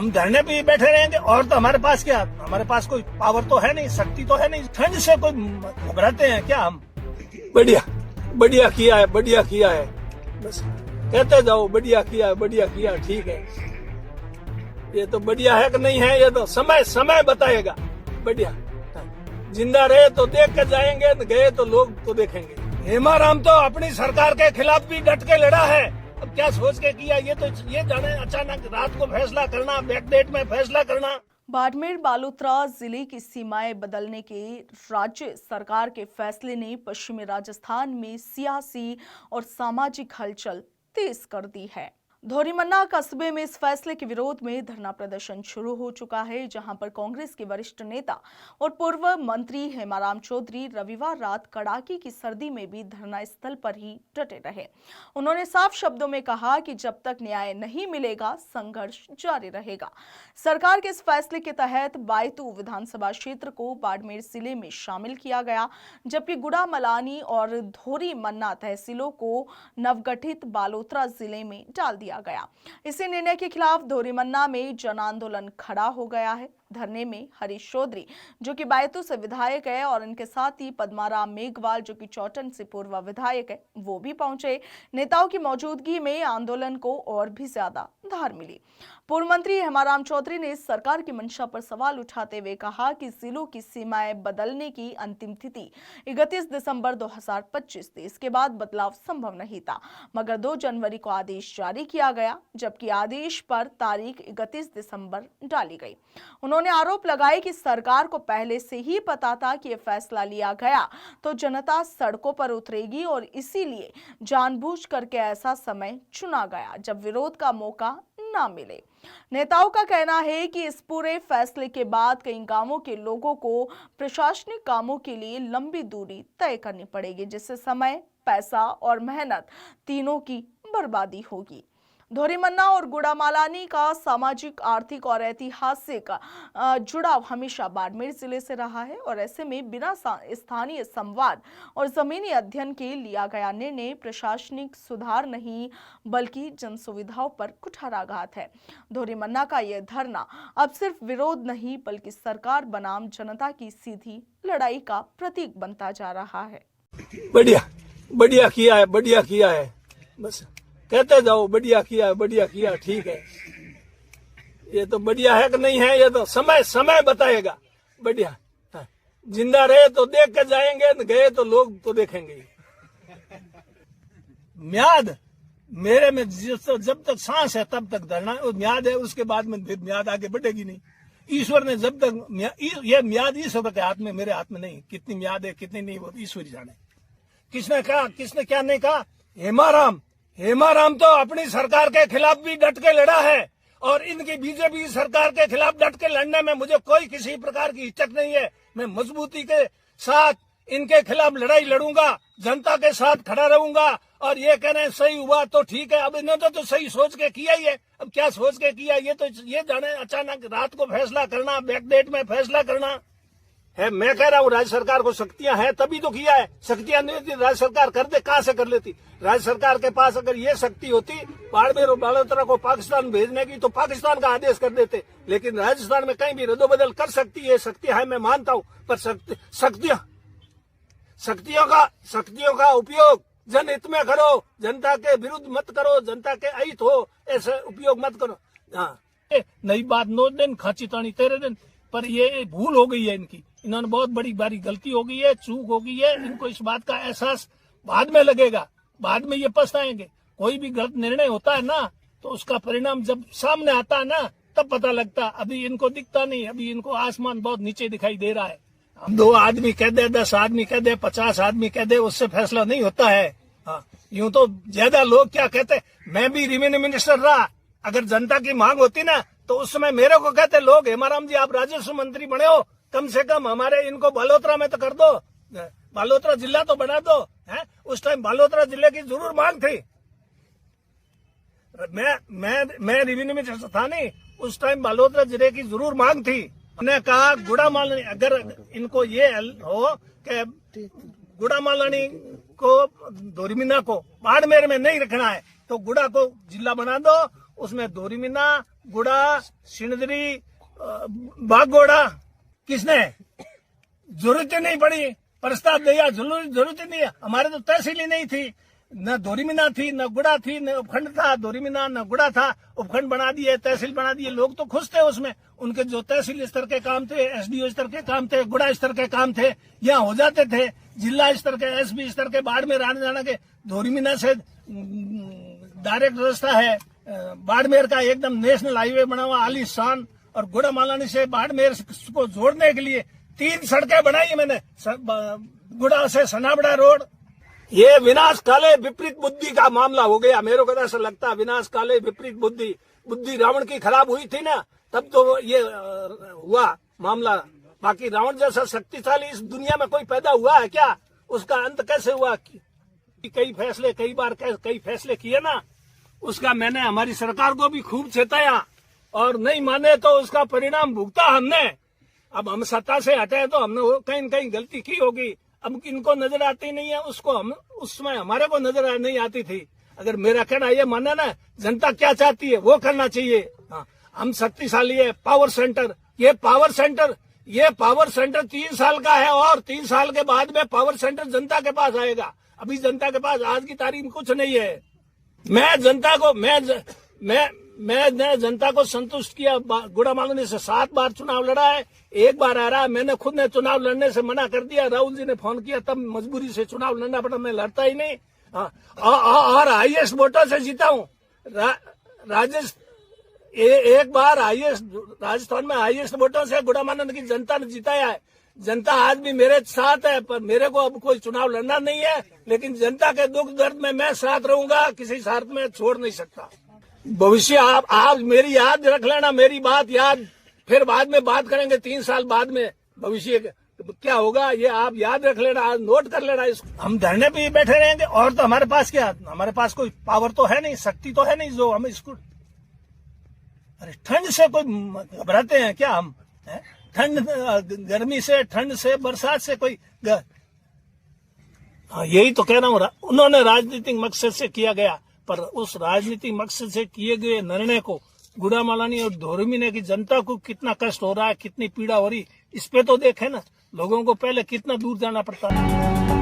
हम धरने पे ही बैठे रहेंगे और तो हमारे पास क्या, हमारे पास कोई पावर तो है नहीं, शक्ति तो है नहीं, ठंड से कोई घबराते हैं क्या हम? बढ़िया बढ़िया किया है, बढ़िया किया है, बस कहते जाओ बढ़िया किया, ठीक है। ये तो बढ़िया है कि नहीं है, ये तो समय बताएगा। बढ़िया, जिंदा रहे तो देख के जाएंगे, गए तो लोग तो देखेंगे। हेमाराम तो अपनी सरकार के खिलाफ भी डट के लड़ा है। अब क्या सोच के किया, ये जाने अचानक रात को फैसला करना, बैकडेट में फैसला करना। बाड़मेर बालोतरा जिले की सीमाएं बदलने के राज्य सरकार के फैसले ने पश्चिमी राजस्थान में सियासी और सामाजिक हलचल तेज कर दी है। धोरीमन्ना कस्बे में इस फैसले के विरोध में धरना प्रदर्शन शुरू हो चुका है, जहां पर कांग्रेस के वरिष्ठ नेता और पूर्व मंत्री हेमाराम चौधरी रविवार रात कड़ाके की सर्दी में भी धरना स्थल पर ही डटे रहे। उन्होंने साफ शब्दों में कहा कि जब तक न्याय नहीं मिलेगा संघर्ष जारी रहेगा। सरकार के इस फैसले के तहत बायतू विधानसभा क्षेत्र को बाड़मेर जिले में शामिल किया गया, जबकि गुड़ामलानी और धोरीमन्ना तहसीलों को नवगठित बालोतरा जिले में डाल दिया गया। इसी निर्णय के खिलाफ धोरीमन्ना में जन आंदोलन खड़ा हो गया है। धरने में हरीश चौधरी जो कि बायतू से विधायक है और इनके साथ ही पद्माराम मेघवाल जो कि चौटन से पूर्व विधायक है, वो भी पहुंचे। नेताओं की मौजूदगी में आंदोलन को और भी ज्यादा धार मिली। पूर्व मंत्री हेमाराम चौधरी ने सरकार की मंशा पर सवाल उठाते हुए कहा कि जिलों की सीमाएं बदलने की अंतिम तिथि 31 दिसंबर 2025 थी। इसके बाद बदलाव संभव नहीं था, मगर 2 जनवरी को आदेश जारी किया गया, जबकि आदेश पर तारीख 31 दिसंबर डाली गई। उन्होंने आरोप लगाए कि सरकार को पहले से ही पता था कि यह फैसला लिया गया तो जनता सड़कों पर उतरेगी और इसीलिए जानबूझ करके ऐसा समय चुना गया जब विरोध का मौका ना मिले। नेताओं का कहना है कि इस पूरे फैसले के बाद कई गांवों के लोगों को प्रशासनिक कामों के लिए लंबी दूरी तय करनी पड़ेगी, जिससे समय, पैसा और मेहनत तीनों की बर्बादी होगी। धोरीमन्ना और गुड़ामालानी का सामाजिक, आर्थिक और ऐतिहासिक जुड़ाव हमेशा बाड़मेर जिले से रहा है और ऐसे में बिना स्थानीय संवाद और जमीनी अध्ययन के लिया गया निर्णय प्रशासनिक सुधार नहीं बल्कि जन सुविधाओं पर कुठाराघात है। धोरीमन्ना का यह धरना अब सिर्फ विरोध नहीं बल्कि सरकार बनाम जनता की सीधी लड़ाई का प्रतीक बनता जा रहा है। बढ़िया किया है, बस कहते जाओ बढ़िया किया, ठीक है। ये तो बढ़िया है कि नहीं है, ये तो समय बताएगा। बढ़िया, जिंदा रहे तो देख के जाएंगे, गए तो लोग तो देखेंगे। म्याद मेरे में जब तक सांस है तब तक धरना म्याद है, उसके बाद में फिर म्याद आगे बढ़ेगी नहीं। ईश्वर ने जब तक ये म्याद ईश्वर के हाथ में, मेरे हाथ में नहीं। कितनी म्याद है कितनी नहीं, वो ईश्वर जाने। किसने कहा, किसने क्या नहीं कहा। हेमाराम तो अपनी सरकार के खिलाफ भी डट के लड़ा है और इनकी बीजेपी सरकार के खिलाफ डट के लड़ने में मुझे कोई किसी प्रकार की हिचक नहीं है। मैं मजबूती के साथ इनके खिलाफ लड़ाई लड़ूंगा, जनता के साथ खड़ा रहूंगा। और ये कह रहे हैं सही हुआ तो ठीक है, अब इन्होंने तो सही सोच के किया ही है। अब क्या सोच के किया, ये जाने अचानक रात को फैसला करना, बैकडेट में फैसला करना है। मैं कह रहा हूँ राज्य सरकार को शक्तियां हैं तभी तो किया है। शक्तियां नहीं थी राज्य सरकार कर दे, कहां से कर लेती। राज्य सरकार के पास अगर ये शक्ति होती बाड़मेर और बालोतरा को पाकिस्तान भेजने की तो पाकिस्तान का आदेश कर देते, लेकिन राजस्थान में कहीं भी रद्दोबदल कर सकती है। शक्तियां है, मैं मानता हूँ, पर शक्तियों का उपयोग जनहित में करो, जनता के विरुद्ध मत करो, जनता के अहित हो ऐसे उपयोग मत करो। हाँ, नई बात 9 दिन, खांची तानी 13 दिन, पर ये भूल हो गई है इनकी। इन्होंने बहुत बड़ी गलती हो गई है, चूक हो गई है। इनको इस बात का एहसास बाद में लगेगा, बाद में ये पछताएंगे। कोई भी गलत निर्णय होता है ना तो उसका परिणाम जब सामने आता है ना तब पता लगता। अभी इनको दिखता नहीं, अभी इनको आसमान बहुत नीचे दिखाई दे रहा है। 2 आदमी कह दे, 10 आदमी कह दे, 50 आदमी कह दे, उससे फैसला नहीं होता है। हाँ, यूं तो ज्यादा लोग क्या कहते, मैं भी रेवेन्यू मिनिस्टर रहा, अगर जनता की मांग होती ना तो उस समय मेरे को कहते लोग, हेमाराम जी आप राजस्व मंत्री बने हो, कम से कम हमारे इनको बालोतरा में तो कर दो, बालोतरा जिला तो बना दो। है उस टाइम बालोतरा जिले की जरूर मांग थी। मैं रेवेन्यू मिनिस्टर था नहीं, उस टाइम बालोतरा जिले की जरूर मांग थी। हमने कहा गुड़ामालानी, अगर इनको ये हो कि गुड़ामालानी को, धोरीमन्ना को बाड़मेर में नहीं रखना है तो गुड़ा को जिला बना दो, उसमें धोरीमन्ना गुड़ा, सिंदरी, बागोड़ा किसने? जरूरत ही नहीं पड़ी, प्रस्ताव दिया, जरूरत ही नहीं है। हमारे तो तहसील ही नहीं थी, न धोरीमीना थी, न गुड़ा थी, न उपखंड था। धोरीमीना न गुड़ा था, उपखंड बना दिए, तहसील बना दिए। लोग तो खुश थे उसमें, उनके जो तहसील स्तर के काम थे, एसडीओ स्तर के काम थे, गुड़ा स्तर के काम थे, यहाँ हो जाते थे। जिला स्तर के, एसपी स्तर के, बाड़मेर आने जाने के, धोरीमीना से डायरेक्ट रास्ता है, बाड़मेर का एकदम नेशनल हाईवे बना हुआ आलीशान, और गुड़ा मालानी से बाड़मेर को जोड़ने के लिए 3 सड़कें बनाई मैंने, गुड़ा से सनाबड़ा रोड। ये विनाश काले विपरीत बुद्धि का मामला हो गया। मेरे को ऐसा लगता है विनाश काले विपरीत बुद्धि रावण की खराब हुई थी ना, तब तो ये हुआ मामला। बाकी रावण जैसा शक्तिशाली इस दुनिया में कोई पैदा हुआ है क्या? उसका अंत कैसे हुआ? कई फैसले किए ना, उसका मैंने हमारी सरकार को भी खूब चेताया, और नहीं माने तो उसका परिणाम भुगता हमने। अब हम सत्ता से हटे तो हमने कहीं न कहीं गलती की होगी। अब इनको नजर आती नहीं है, उसको हम उस समय हमारे को नजर नहीं आती थी। अगर मेरा कहना ये माने ना, जनता क्या चाहती है वो करना चाहिए। हाँ, हम शक्तिशाली है, पावर सेंटर, ये पावर सेंटर 3 साल का है, और 3 साल के बाद में पावर सेंटर जनता के पास आएगा। अभी जनता के पास आज की तारीख में कुछ नहीं है। मैं जनता को संतुष्ट किया। गुड़ा मालानी से 7 बार चुनाव लड़ा है, 1 बार आ रहा है। मैंने खुद ने चुनाव लड़ने से मना कर दिया। राहुल जी ने फोन किया, तब मजबूरी से चुनाव लड़ना पड़ा, मैं लड़ता ही नहीं। और हाईएस्ट वोटों से जीता हूँ। एक बार राजस्थान में हाईएस्ट वोटों से गुड़ा मालानी की जनता ने जिताया है। जनता आज भी मेरे साथ है, पर मेरे को अब कोई चुनाव लड़ना नहीं है। लेकिन जनता के दुख दर्द में मैं साथ रहूंगा, किसी साथ में छोड़ नहीं सकता। भविष्य आप मेरी याद रख लेना, मेरी बात याद, फिर बाद में बात करेंगे 3 साल बाद में भविष्य क्या होगा, ये आप याद रख लेना, आज नोट कर लेना इसको। हम धरने पे ही बैठे रहेंगे, और तो हमारे पास क्या, हमारे पास कोई पावर तो है नहीं, शक्ति तो है नहीं जो हम इसको। अरे ठंड से कोई घबराते हैं क्या हम? ठंड, गर्मी से, ठंड से, बरसात से कोई हाँ, यही तो कह रहा हूँ। उन्होंने राजनीतिक मकसद से किया गया, पर उस राजनीतिक मकसद से किए गए निर्णय को गुड़ा मालानी और धोरीमीना की जनता को कितना कष्ट हो रहा है, कितनी पीड़ा हो रही, इस पे तो देखे ना। लोगों को पहले कितना दूर जाना पड़ता है।